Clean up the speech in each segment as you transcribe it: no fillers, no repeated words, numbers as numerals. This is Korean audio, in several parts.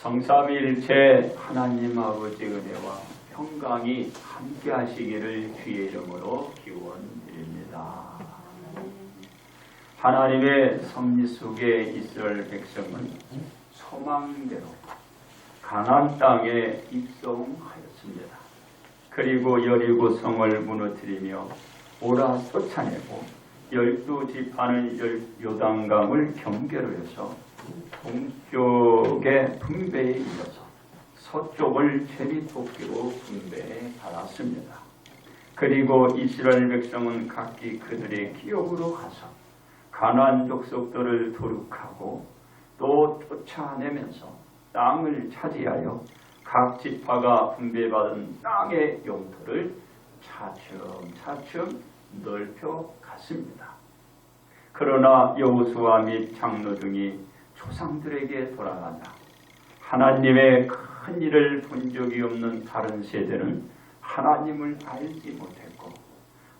성삼위일체 하나님 아버지 은혜와 평강이 함께 하시기를 주의 이름으로 기원드립니다. 하나님의 섭리 속에 이스라엘 백성은 소망대로 가나안 땅에 입성하였습니다. 그리고 여리고 성을 무너뜨리며 오라 쫓아내고 12지파는 요단강을 경계로해서 동쪽의 분배에 이어서 서쪽을 제비뽑기로 분배해 받았습니다. 그리고 이스라엘 백성은 각기 그들의 기업으로 가서 가나안 족속들을 도륙하고 또 쫓아내면서 땅을 차지하여 각 지파가 분배받은 땅의 영토를 차츰차츰 넓혀 갔습니다. 그러나 여호수아 및 장로 등이 조상들에게 돌아가자 하나님의 큰 일을 본 적이 없는 다른 세대는 하나님을 알지 못했고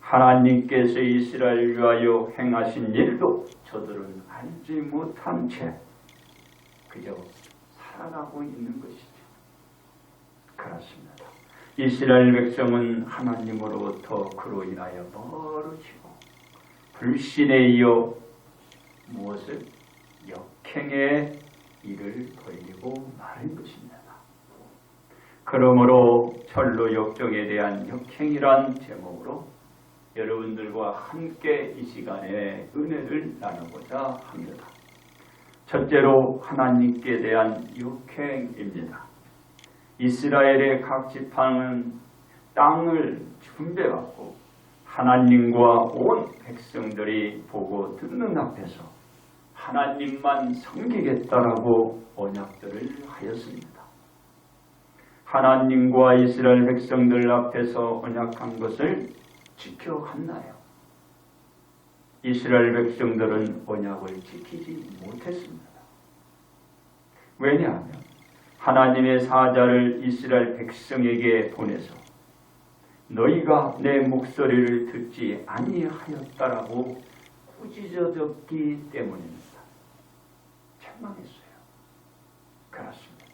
하나님께서 이스라엘을 위하여 행하신 일도 저들은 알지 못한 채 그저 살아가고 있는 것이죠. 그렇습니다. 이스라엘 백성은 하나님으로부터 그로 인하여 멀어지고 불신에 이어 무엇을? 역행의 일을 벌이고 마는 것입니다. 그러므로 철로 역정에 대한 역행이란 제목으로 여러분들과 함께 이 시간에 은혜를 나누고자 합니다. 첫째로 하나님께 대한 역행입니다. 이스라엘의 각 지파는 땅을 분배받고 하나님과 온 백성들이 보고 듣는 앞에서 하나님만 섬기겠다라고 언약들을 하였습니다. 하나님과 이스라엘 백성들 앞에서 언약한 것을 지켜갔나요? 이스라엘 백성들은 언약을 지키지 못했습니다. 왜냐하면 하나님의 사자를 이스라엘 백성에게 보내서 너희가 내 목소리를 듣지 아니하였다라고 꾸짖어졌기 때문입니다. 책망했어요. 그렇습니다.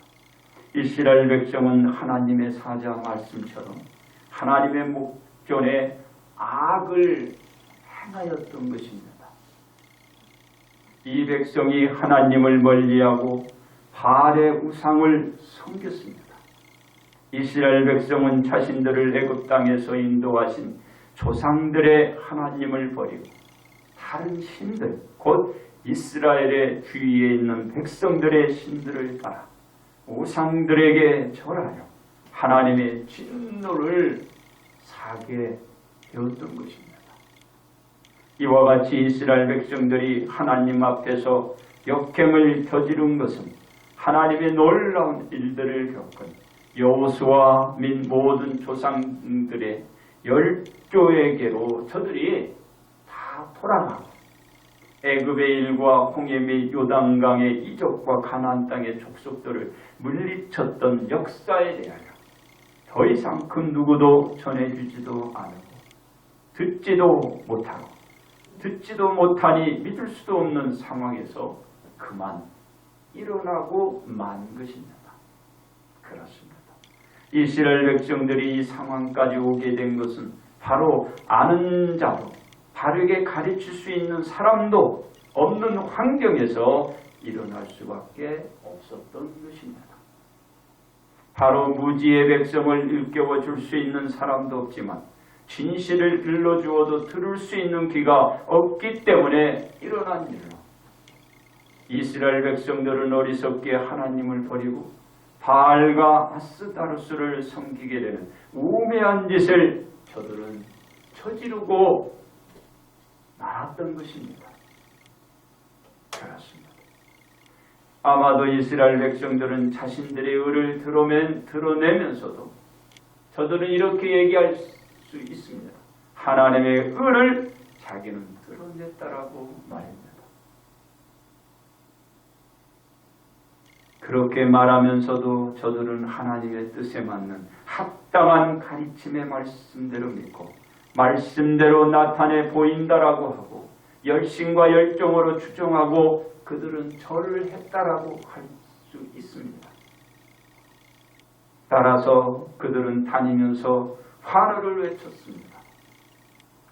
이스라엘 백성은 하나님의 사자 말씀처럼 하나님의 목전에 악을 행하였던 것입니다. 이 백성이 하나님을 멀리하고 바알의 우상을 섬겼습니다. 이스라엘 백성은 자신들을 애굽 땅에서 인도하신 조상들의 하나님을 버리고 다른 신들, 곧 이스라엘의 주위에 있는 백성들의 신들을 따라 우상들에게 절하여 하나님의 진노를 사게 되었던 것입니다. 이와 같이 이스라엘 백성들이 하나님 앞에서 역행을 저지른 것은 하나님의 놀라운 일들을 겪은 여호수아 및 모든 조상들의 열조에게로 저들이 다 돌아가고 애굽의 일과 홍해 및 요단강의 이적과 가나안 땅의 족속들을 물리쳤던 역사에 대하여 더 이상 그 누구도 전해주지도 않고 듣지도 못하니 믿을 수도 없는 상황에서 그만 일어나고 만 것입니다. 그렇습니다. 이스라엘 백성들이 이 상황까지 오게 된 것은 바로 아는 자도 바르게 가르칠 수 있는 사람도 없는 환경에서 일어날 수밖에 없었던 것입니다. 바로 무지의 백성을 일깨워 줄 수 있는 사람도 없지만 진실을 일러주어도 들을 수 있는 귀가 없기 때문에 일어난 일로 이스라엘 백성들은 어리석게 하나님을 버리고 바알과 아스타로스를 섬기게 되는 우매한 짓을 저들은 저지르고 말았던 것입니다. 그렇습니다. 아마도 이스라엘 백성들은 자신들의 의를 드러내면서도 저들은 이렇게 얘기할 수 있습니다. 하나님의 의를 자기는 드러냈다라고 말합니다. 그렇게 말하면서도 저들은 하나님의 뜻에 맞는 합당한 가르침의 말씀대로 믿고 말씀대로 나타내 보인다라고 하고 열심과 열정으로 추종하고 그들은 절을 했다라고 할 수 있습니다. 따라서 그들은 다니면서 환호를 외쳤습니다.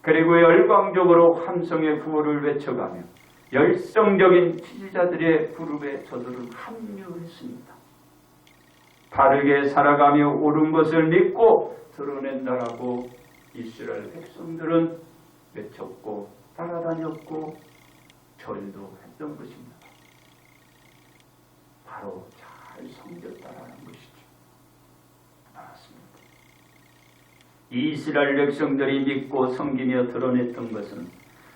그리고 열광적으로 함성의 구호를 외쳐가며 열성적인 지지자들의 그룹에 저들은 합류했습니다. 바르게 살아가며 옳은 것을 믿고 드러낸다라고 이스라엘 백성들은 외쳤고 따라다녔고 절도 했던 것입니다. 바로 잘 섬겼다라는 것이죠. 알았습니다. 이스라엘 백성들이 믿고 섬기며 드러냈던 것은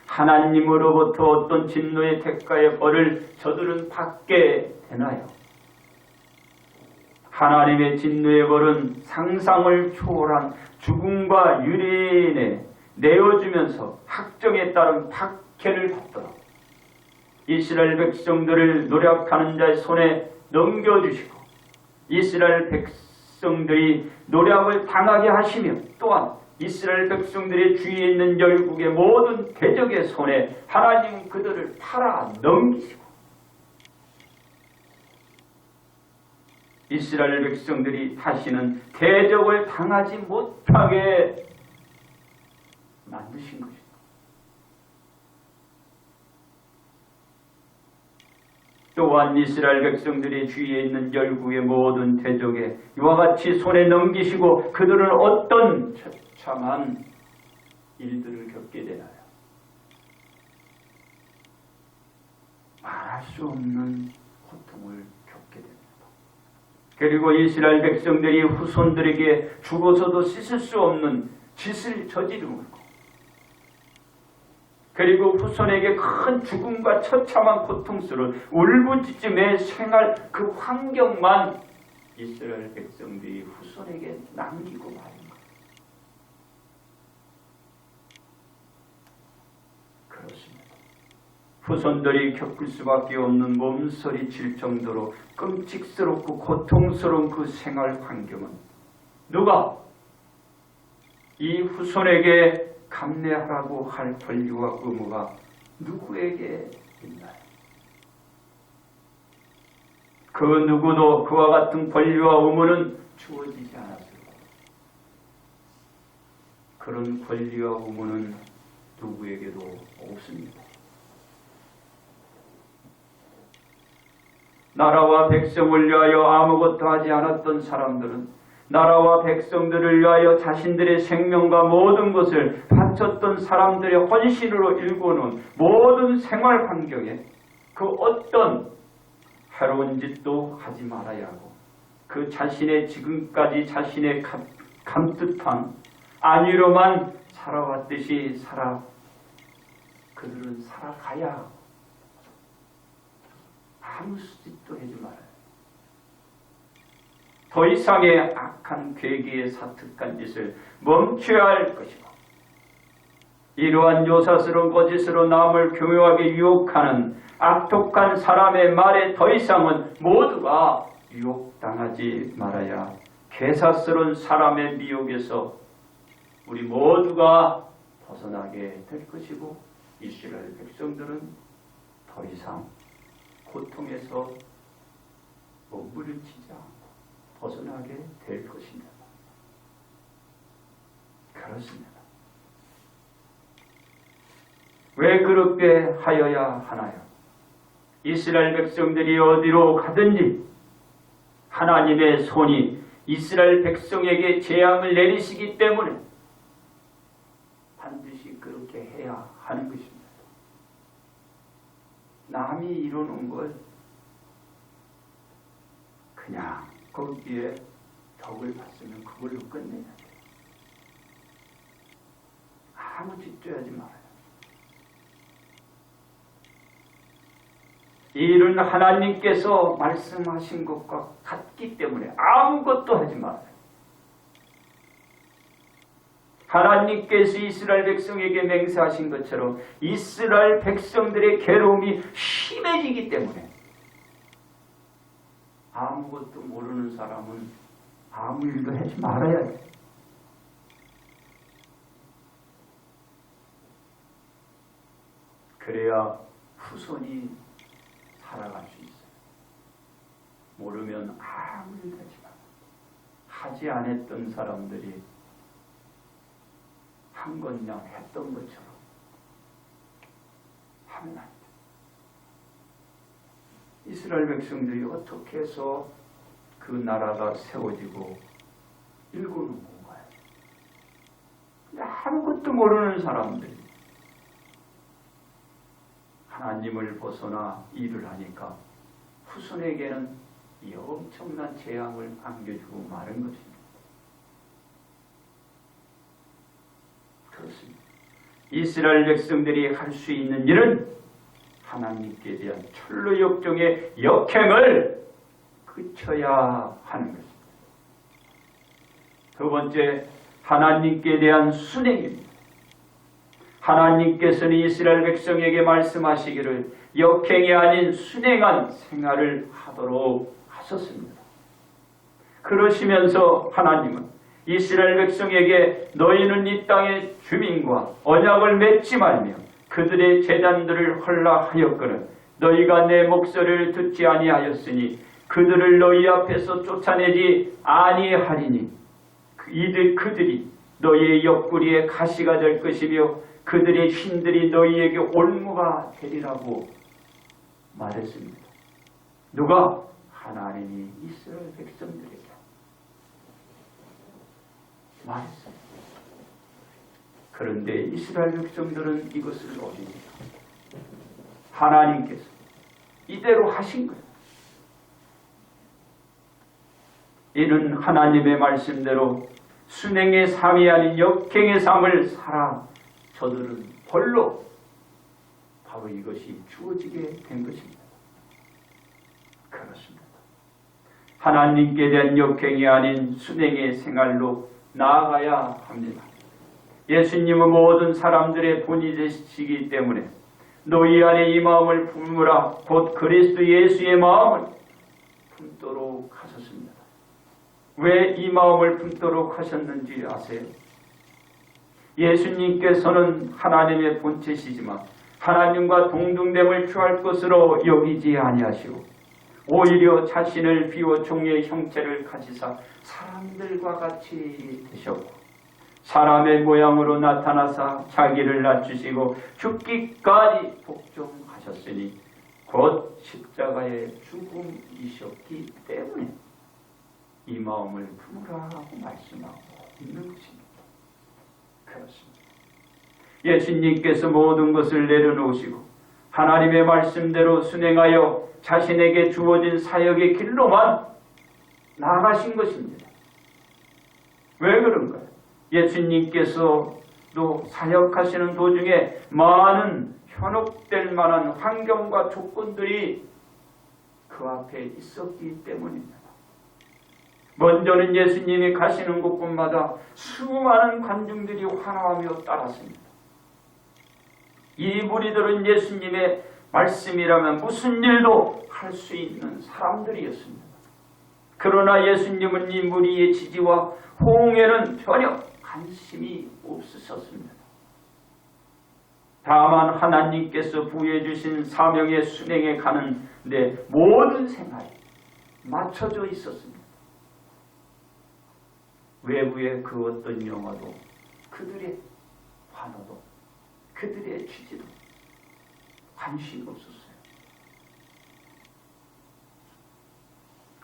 하나님으로부터 어떤 진노의 대가의 벌을 저들은 받게 되나요? 하나님의 진노의 벌은 상상을 초월한 죽음과 유린에 내어주면서 학정에 따른 박해를 받도록 이스라엘 백성들을 노력하는 자의 손에 넘겨주시고 이스라엘 백성들이 노력을 당하게 하시며 또한 이스라엘 백성들의 주위에 있는 열국의 모든 대적의 손에 하나님 그들을 팔아 넘기시고 이스라엘 백성들이 다시는 대적을 당하지 못하게 만드신 것입니다. 또한 이스라엘 백성들이 주위에 있는 열국의 모든 대적에 이와 같이 손에 넘기시고 그들은 어떤 처참한 일들을 겪게 되나요? 말할 수 없는 고통을 겪게 됩니다. 그리고 이스라엘 백성들이 후손들에게 죽어서도 씻을 수 없는 짓을 저지르고 그리고 후손에게 큰 죽음과 처참한 고통스러운 울부짖음의 생활 그 환경만 이스라엘 백성들이 후손에게 남기고 마는 것. 그렇습니다. 후손들이 겪을 수밖에 없는 몸서리칠 정도로 끔찍스럽고 고통스러운 그 생활 환경은 누가 이 후손에게 감내하라고 할 권리와 의무가 누구에게 있나요? 그 누구도 그와 같은 권리와 의무는 주어지지 않았을 거예요. 그런 권리와 의무는 누구에게도 없습니다. 나라와 백성을 위하여 아무것도 하지 않았던 사람들은 나라와 백성들을 위하여 자신들의 생명과 모든 것을 바쳤던 사람들의 헌신으로 일궈놓은 모든 생활 환경에 그 어떤 해로운 짓도 하지 말아야 하고 그 자신의 지금까지 자신의 감뜻한 안위로만 살아왔듯이 그들은 살아가야 하고 아무 짓도 하지 말아요. 더 이상의 악한 괴기에 사특한 짓을 멈춰야 할 것이고 이러한 요사스러운 거짓으로 남을 교묘하게 유혹하는 악독한 사람의 말에 더 이상은 모두가 유혹당하지 말아야 괴사스러운 사람의 미혹에서 우리 모두가 벗어나게 될 것이고 이스라엘 백성들은 더 이상 고통에서 몸부림치지 않고 벗어나게 될 것입니다. 그렇습니다. 왜 그렇게 하여야 하나요? 이스라엘 백성들이 어디로 가든지 하나님의 손이 이스라엘 백성에게 재앙을 내리시기 때문에 반드시 그렇게 해야 하는 것입니다. 남이 이루는 걸 그냥 거기에 덕을 봤으면 그걸로 끝내야 돼요. 아무 짓도 하지 말아요. 이 일은 하나님께서 말씀하신 것과 같기 때문에 아무것도 하지 말아요. 하나님께서 이스라엘 백성에게 맹세하신 것처럼 이스라엘 백성들의 괴로움이 심해지기 때문에 아무것도 모르는 사람은 아무 일도 하지 말아야 해. 그래야 후손이 살아갈 수 있어요. 모르면 아무 일도 하지 마. 하지 않았던 사람들이 한 건양 했던 것처럼 하면 안 돼. 이스라엘 백성들이 어떻게 해서 그 나라가 세워지고 일구는 건가요? 근데 아무것도 모르는 사람들이 하나님을 벗어나 일을 하니까 후손에게는 이 엄청난 재앙을 안겨주고 마는 것입니다. 그렇습니다. 이스라엘 백성들이 할 수 있는 일은 하나님께 대한 철로 역정의 역행을 그쳐야 하는 것입니다. 두 번째, 하나님께 대한 순행입니다. 하나님께서는 이스라엘 백성에게 말씀하시기를 역행이 아닌 순행한 생활을 하도록 하셨습니다. 그러시면서 하나님은 이스라엘 백성에게 너희는 이 땅의 주민과 언약을 맺지 말며 그들의 제단들을 헐라하였거늘 너희가 내 목소리를 듣지 아니하였으니 그들을 너희 앞에서 쫓아내지 아니하리니 그들이 너희의 옆구리에 가시가 될 것이며 그들의 흰들이 너희에게 올무가 되리라고 말했습니다. 누가? 하나님이 이스라엘 백성들에게 말했습니다. 그런데 이스라엘 백성들은 이것을 어깁니다. 하나님께서 이대로 하신 거예요. 이는 하나님의 말씀대로 순행의 삶이 아닌 역행의 삶을 살아 저들은 벌로 바로 이것이 주어지게 된 것입니다. 그렇습니다. 하나님께 대한 역행이 아닌 순행의 생활로 나아가야 합니다. 예수님은 모든 사람들의 본이 되시기 때문에 너희 안에 이 마음을 품으라 곧 그리스도 예수의 마음을 품도록 하셨습니다. 왜 이 마음을 품도록 하셨는지 아세요? 예수님께서는 하나님의 본체시지만 하나님과 동등됨을 취할 것으로 여기지 아니하시고 오히려 자신을 비워 종의 형체를 가지사 사람들과 같이 되셨고 사람의 모양으로 나타나사 자기를 낮추시고 죽기까지 복종하셨으니 곧 십자가의 죽음이셨기 때문에 이 마음을 품으라 하고 말씀하고 있는 것입니다. 그렇습니다. 예수님께서 모든 것을 내려놓으시고 하나님의 말씀대로 순행하여 자신에게 주어진 사역의 길로만 나아가신 것입니다. 왜 그런가요? 예수님께서도 사역하시는 도중에 많은 현혹될 만한 환경과 조건들이 그 앞에 있었기 때문입니다. 먼저는 예수님이 가시는 곳곳마다 수많은 관중들이 환호하며 따랐습니다. 이 무리들은 예수님의 말씀이라면 무슨 일도 할 수 있는 사람들이었습니다. 그러나 예수님은 이 무리의 지지와 호응에는 전혀 관심이 없으셨습니다. 다만 하나님께서 부여해 주신 사명의 순행에 가는 데 모든 생활이 맞춰져 있었습니다. 외부의 그 어떤 영화도 그들의 환호도 그들의 취지도 관심이 없었어요.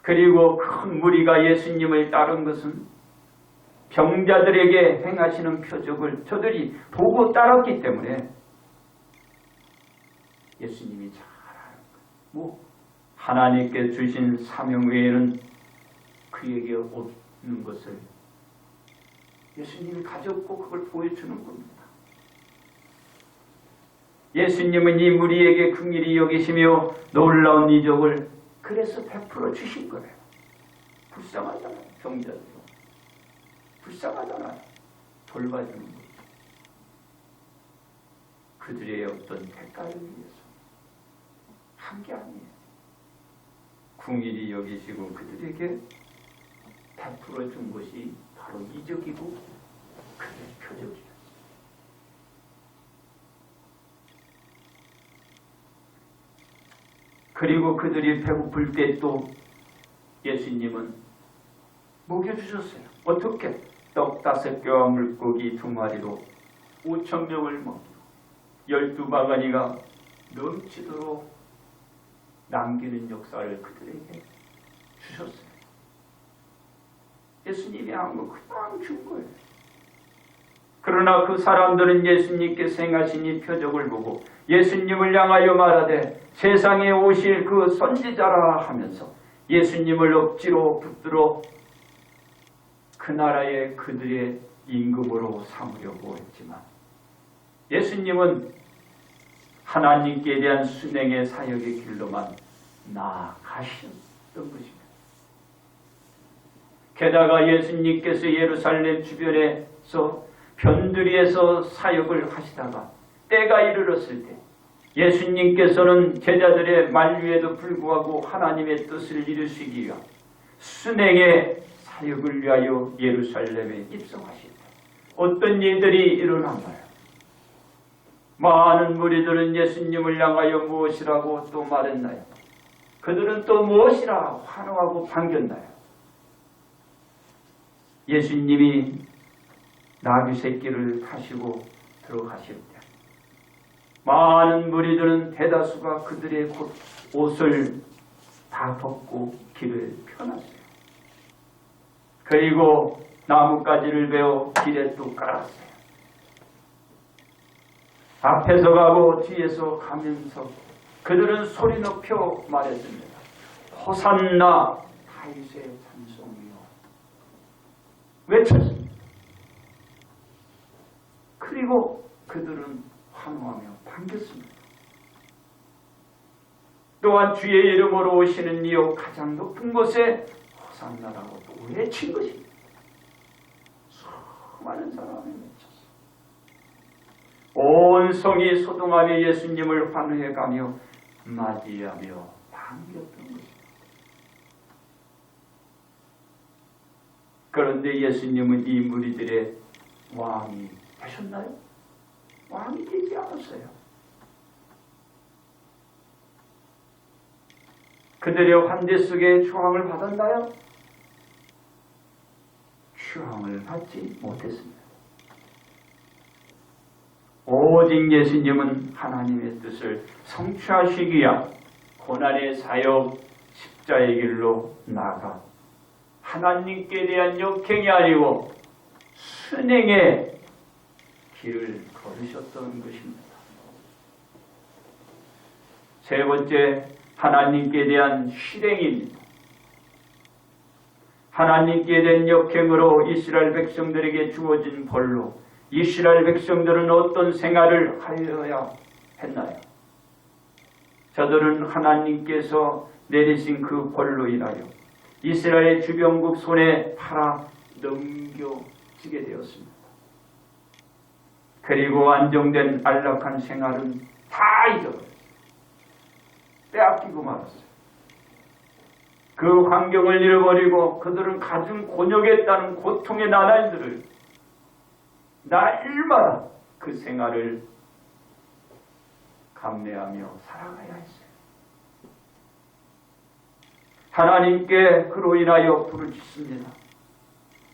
그리고 큰 무리가 예수님을 따른 것은 병자들에게 행하시는 표적을 저들이 보고 따랐기 때문에 예수님이 잘 아는 거예요. 하나님께 주신 사명 외에는 그에게 없는 것을 예수님이 가졌고 그걸 보여주는 겁니다. 예수님은 이 무리에게 긍휼히 여기시며 놀라운 이적을 그래서 베풀어 주신 거예요. 불쌍하잖아요. 병자들. 불쌍하잖아요. 돌봐주는 거죠. 그들의 어떤 대가를 위해서 한 게 아니에요. 긍휼히 여기시고 그들에게 베풀어 준 것이 바로 이적이고 그들의 표적이었어요. 그리고 그들이 배고플 때 또 예수님은 먹여주셨어요. 어떻게? 떡 5개와 물고기 2마리로 5,000명을 먹이고 12바가니가 넘치도록 남기는 역사를 그들에게 주셨어요. 예수님이 한 거 그냥 준 거예요. 그러나 그 사람들은 예수님께서 행하신 이 표적을 보고 예수님을 향하여 말하되 세상에 오실 그 선지자라 하면서 예수님을 억지로 붙들어 그 나라에 그들의 임금으로 삼으려고 했지만 예수님은 하나님께 대한 순행의 사역의 길로만 나아가셨던 것입니다. 게다가 예수님께서 예루살렘 주변에서 변두리에서 사역을 하시다가 때가 이르렀을 때 예수님께서는 제자들의 만류에도 불구하고 하나님의 뜻을 이루시기 위한 순행의 사역을 위하여 예루살렘에 입성하시다. 어떤 일들이 일어나나요? 많은 무리들은 예수님을 향하여 무엇이라고 또 말했나요? 그들은 또 무엇이라 환호하고 반겼나요? 예수님이 나귀 새끼를 타시고 들어가실 때 많은 무리들은 대다수가 그들의 옷을 다 벗고 길을 펴놨어요. 그리고 나뭇가지를 베어 길에 또 깔았어요. 앞에서 가고 뒤에서 가면서 그들은 소리 높여 말했습니다. 호산나 다윗의 찬송이요. 외쳤습니다. 그리고 그들은 환호하며 반겼습니다. 또한 주의 이름으로 오시는 이요 가장 높은 곳에 호산나라고 또 외친 것입니다. 수많은 사람이 외쳤습니다. 온 성이 소동하며 예수님을 환호해가며 맞이하며 반겼던 것입니다. 그런데 예수님은 이 무리들의 왕이 되셨나요? 왕이 되지 않았어요. 그들의 환대 속에 추앙을 받았나요? 추앙을 받지 못했습니다. 오직 예수님은 하나님의 뜻을 성취하시기 위한 고난의 사역 십자의 길로 나아가 하나님께 대한 역행이 아니고 순행의 길을 걸으셨던 것입니다. 세 번째, 하나님께 대한 실행입니다. 하나님께 대한 역행으로 이스라엘 백성들에게 주어진 벌로 이스라엘 백성들은 어떤 생활을 하여야 했나요? 저들은 하나님께서 내리신 그 벌로 인하여 이스라엘 주변국 손에 팔아 넘겨지게 되었습니다. 그리고 안정된 안락한 생활은 다 잊어버렸어요. 빼앗기고 말았어요. 그 환경을 잃어버리고 그들은 가진 곤욕에 따른 고통의 나날들을 날마다 그 생활을 감내하며 살아가야 했어요. 하나님께 그로 인하여 부르짖습니다.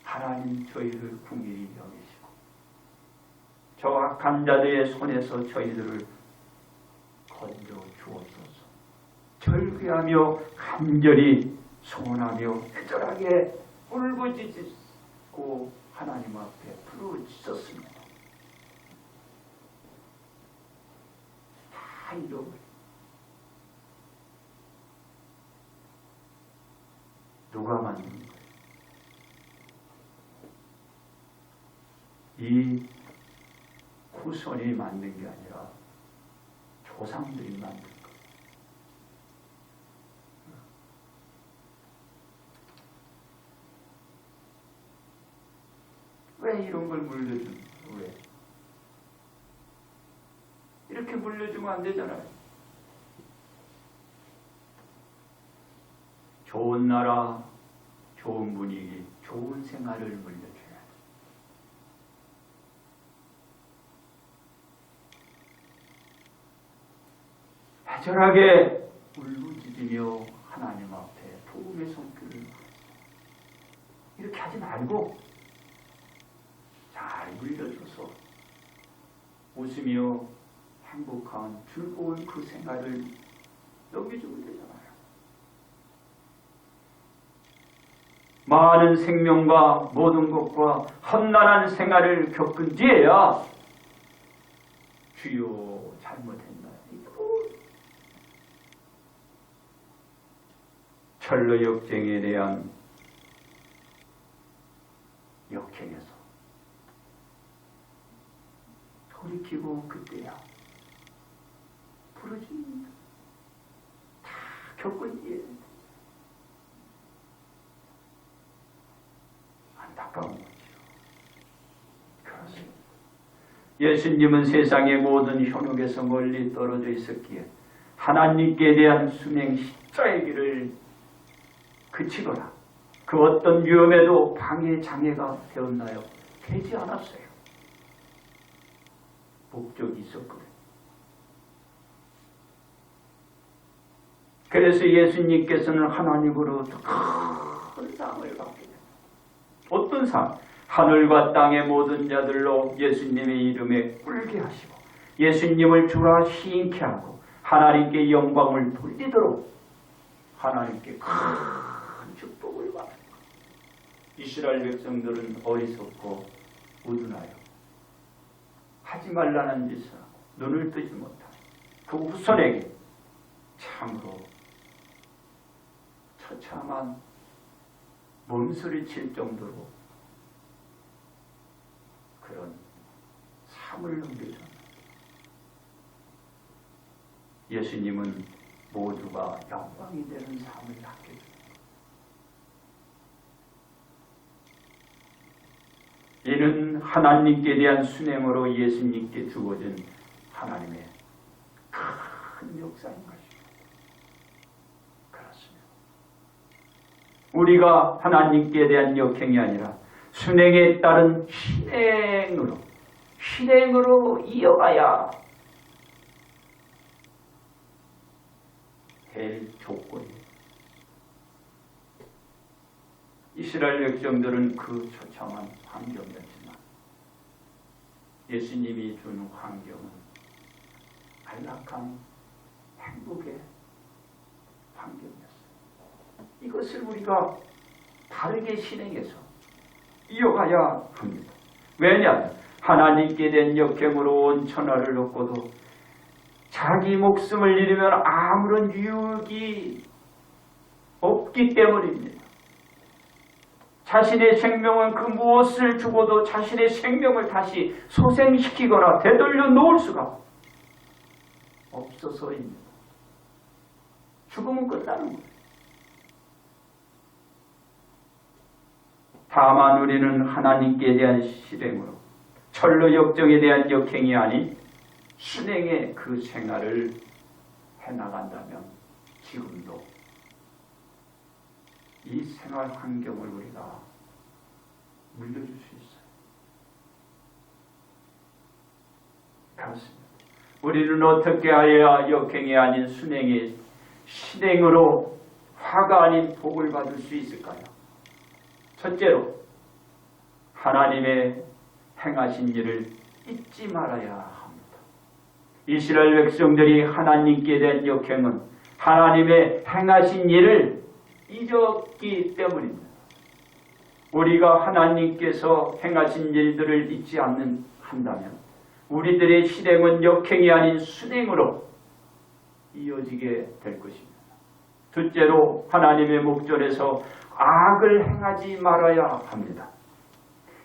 하나님 저희를 긍휼히 여기시고 저 악한 자들의 손에서 저희들을 건져 주옵소서. 절규하며 간절히 소원하며 회절하게 울부짖고 하나님 앞에 부르짖었습니다. 다 잃어버려. 누가 만든 거예요? 이 후손이 만든 게 아니라 조상들이 만든 거예요. 왜 이런 걸 물려주는 거예요? 왜? 이렇게 물려주면 안 되잖아요. 좋은 나라, 좋은 분위기, 좋은 생활을 물려줘야 돼. 애절하게 울부짖으며 하나님 앞에 도움의 손길을 이렇게 말고 잘 물려줘서 웃으며 행복한 즐거운 그 생활을 넘겨주면 되잖아요. 많은 생명과 모든 것과 험난한 생활을 겪은 뒤에야 주여 잘못했나. 철로 역쟁에 대한 역행에서 돌이키고 그때야 부르짖습니다. 다 겪은 뒤에 안타까운 거죠. 그렇습니다. 예수님은 세상의 모든 현혹에서 멀리 떨어져 있었기에 하나님께 대한 수명 십자의 길을 그치거나 그 어떤 위험에도 방해 장애가 되었나요? 되지 않았어요. 목적이 있었거든요. 그래서 예수님께서는 하나님으로부터 큰 상을 받게 됩니다. 어떤 상? 하늘과 땅의 모든 자들로 예수님의 이름에 꿀게 하시고 예수님을 주라 시인케 하고 하나님께 영광을 돌리도록 하나님께 큰 축복을 받는 것. 이스라엘 백성들은 어리석고 우둔하여 하지 말라는 짓을 하고 눈을 뜨지 못하고 그 후손에게 참으로 처참한 몸소리 칠 정도로 그런 삶을 넘겨줍니다. 예수님은 모두가 영광이 되는 삶을 남겨줍니다. 이는 하나님께 대한 순행으로 예수님께 주어진 하나님의 큰 역사인 것입니다. 그렇습니다. 우리가 하나님께 대한 역행이 아니라 순행에 따른 신행으로 이어가야 될 조건입니다. 이스라엘 백성들은 그 처참한 환경이었지만 예수님이 준 환경은 안락한 행복의 환경이었어요. 이것을 우리가 다르게 신행해서 이어가야 합니다. 왜냐? 하나님께 대한 역행으로 온 천하를 얻고도 자기 목숨을 잃으면 아무런 유익이 없기 때문입니다. 자신의 생명은 그 무엇을 주고도 자신의 생명을 다시 소생시키거나 되돌려 놓을 수가 없어서입니다. 죽으면 끝나는 거예요. 다만 우리는 하나님께 대한 실행으로 철로 역정에 대한 역행이 아닌 신행의 그 생활을 해나간다면 지금도 이 생활 환경을 우리가 물려줄 수 있어요. 그렇습니다. 우리는 어떻게 하여야 역행이 아닌 순행의 신행으로 화가 아닌 복을 받을 수 있을까요? 첫째로 하나님의 행하신 일을 잊지 말아야 합니다. 이스라엘 백성들이 하나님께 대한 역행은 하나님의 행하신 일을 잊었기 때문입니다. 우리가 하나님께서 행하신 일들을 잊지 한다면 우리들의 실행은 역행이 아닌 순행으로 이어지게 될 것입니다. 둘째로 하나님의 목전에서 악을 행하지 말아야 합니다.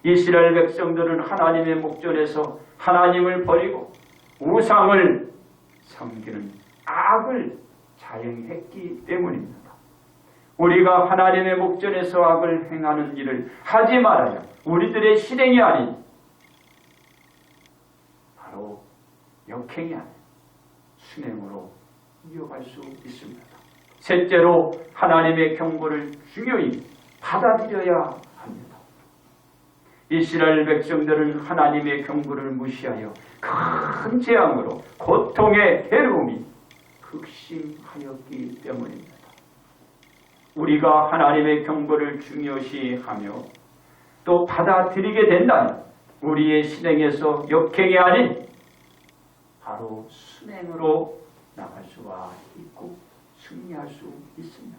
이스라엘 백성들은 하나님의 목전에서 하나님을 버리고 우상을 섬기는 악을 자행했기 때문입니다. 우리가 하나님의 목전에서 악을 행하는 일을 하지 말아야 우리들의 실행이 아닌 바로 역행이 아닌 순행으로 이어갈 수 있습니다. 셋째로 하나님의 경고를 중요히 받아들여야 합니다. 이스라엘 백성들은 하나님의 경고를 무시하여 큰 재앙으로 고통의 괴로움이 극심하였기 때문입니다. 우리가 하나님의 경고를 중요시하며 또 받아들이게 된다면 우리의 실행에서 역행이 아닌 바로 순행으로 나갈 수가 있고 승리할 수 있습니다.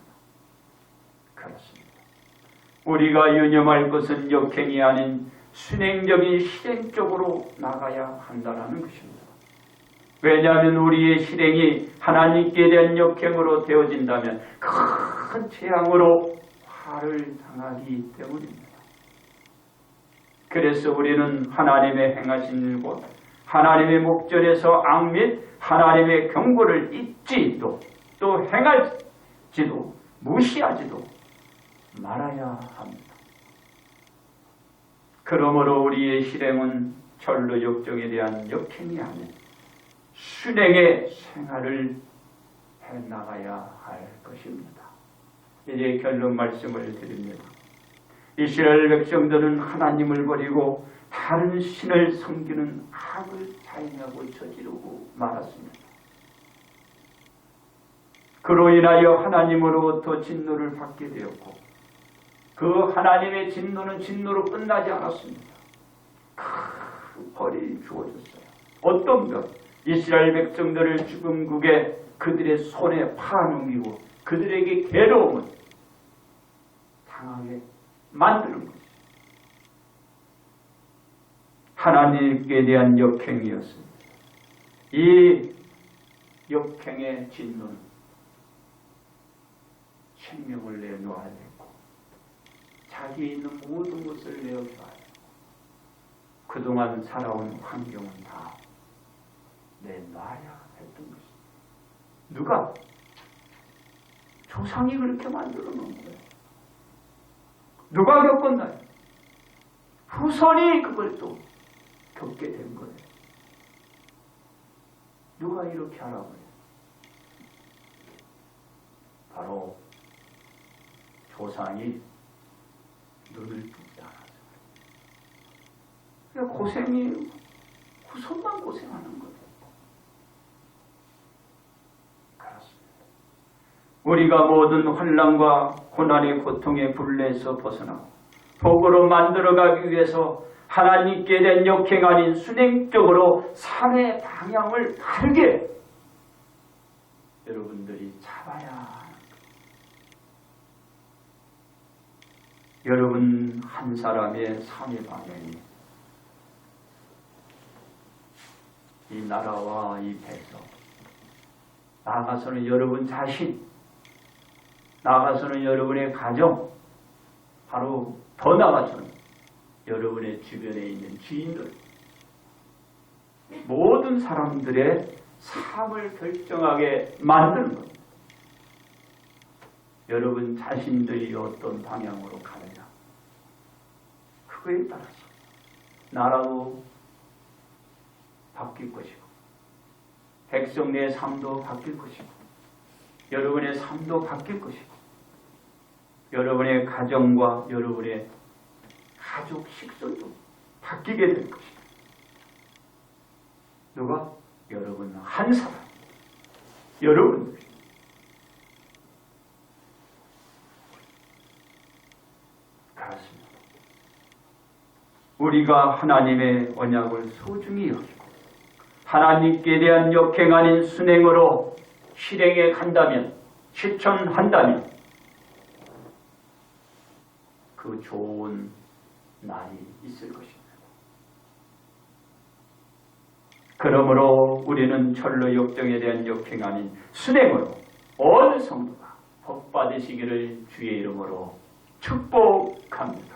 그렇습니다. 우리가 유념할 것은 역행이 아닌 순행적인 실행 쪽으로 나가야 한다는 것입니다. 왜냐하면 우리의 실행이 하나님께 대한 역행으로 되어진다면 큰 재앙으로 화를 당하기 때문입니다. 그래서 우리는 하나님의 행하신 일과 하나님의 목전에서 악 및 하나님의 경고를 잊지도 또 행하지도 무시하지도 말아야 합니다. 그러므로 우리의 실행은 절로 역정에 대한 역행이 아닌 순행의 생활을 해나가야 할 것입니다. 이제 결론 말씀을 드립니다. 이스라엘 백성들은 하나님을 버리고 다른 신을 섬기는 악을 자행하고 저지르고 말았습니다. 그로 인하여 하나님으로부터 진노를 받게 되었고 그 하나님의 진노는 진노로 끝나지 않았습니다. 큰 벌이 주어졌어요. 어떤 것? 이스라엘 백성들을 죽음국에 그들의 손에 팔아넘기고 그들에게 괴로움을 당하게 만드는 것입니다. 하나님께 대한 역행이었습니다. 이 역행의 진노는 생명을 내놓아야 되고 자기 있는 모든 것을 내어줘야 되고 그동안 살아온 환경은 다 내놔야 했던 것입니다. 누가? 조상이 그렇게 만들어 놓은 거예요. 누가 겪었나요? 후손이 그걸 또 겪게 된 거예요. 누가 이렇게 하라고 해요? 바로 조상이 눈을 뜨지 않아서 그래요. 고생이 후손만 고생하는 거예요. 그렇습니다. 우리가 모든 환난과 고난의 고통의 굴레에서 벗어나고 복으로 만들어가기 위해서 하나님께 대한 역행 아닌 순행적으로 삶의 방향을 다르게 여러분들이 잡아야 합니다. 여러분 한 사람의 삶의 방향이 이 나라와 이 백성, 나아가서는 여러분 자신, 나아가서는 여러분의 가정, 바로 더 나아가서는 여러분의 주변에 있는 지인들, 모든 사람들의 삶을 결정하게 만드는 겁니다. 여러분 자신들이 어떤 방향으로 가느냐, 그거에 따라서 나라도 바뀔 것이고 백성의 삶도 바뀔 것이고 여러분의 삶도 바뀔 것이고 여러분의 가정과 여러분의 가족 식솔도 바뀌게 될 것이다. 누가? 여러분 한 사람, 여러분들. 그렇습니다. 우리가 하나님의 언약을 소중히 여기고 하나님께 대한 역행 아닌 순행으로 실행해 간다면, 실천한다면 그 좋은 날이 있을 것입니다. 그러므로 우리는 철로 역정에 대한 역행 아닌 순행으로 온 성도가 복 받으시기를 주의 이름으로 축복합니다.